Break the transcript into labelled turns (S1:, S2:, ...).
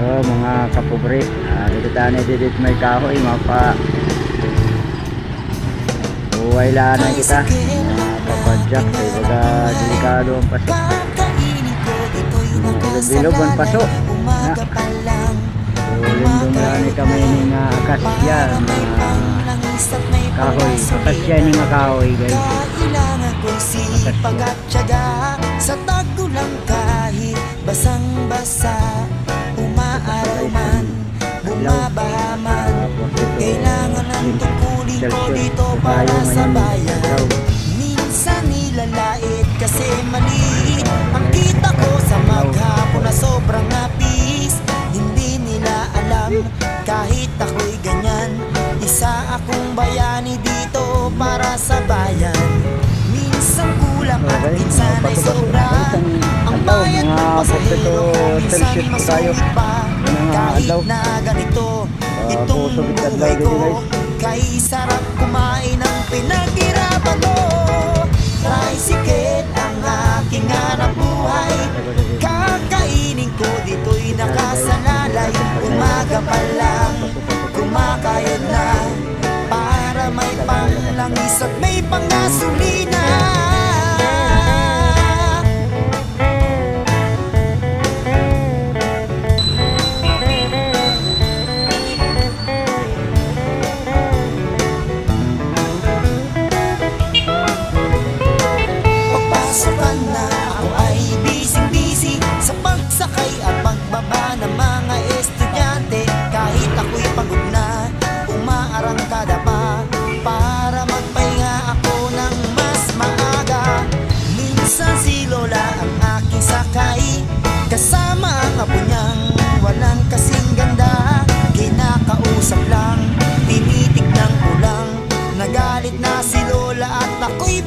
S1: Mga kapobre, dito tayo dito may kahoy mapa buhay lang na kita kapadyak kay baga delikado ang paso bilog ang paso na lindong lang kami ng akasya kahoy akasya ng kahoy guys
S2: sa tagulang kahit basang-basa umaaraw man, bumabaha man, kailangan ng tungkulin ko dito para sa bayan. Minsan nilalait kasi maliit ang kita ko sa maghapon na sobrang napis. Hindi nila alam kahit ako'y ganyan, isa akong bayani dito para sa bayan. Minsan kulang at minsan ay sobra ang bayad ng pasahero, minsan masungit pa. Kahit na ganito, itong buhay ko, kay sarap kumain ng pinaghirapan mo. Tricycle ang aking hanap buhay, kakainin ko dito'y nakasalalay. Umaga pa lang, kumakayod na, para may panglangis at may pangasolina. Pagpasukan na ako ay busy sa pagsakay at pagbaba ng mga estudyante. Kahit ako'y pagod na, umaarangkada pa para magpahinga ako ng mas maaga. Minsan si Lola ang aking sakay, kasama ang apo niyang walang kasing ganda. Kinakausap lang, tinitignan ko lang, nagalit na si Lola at ako'y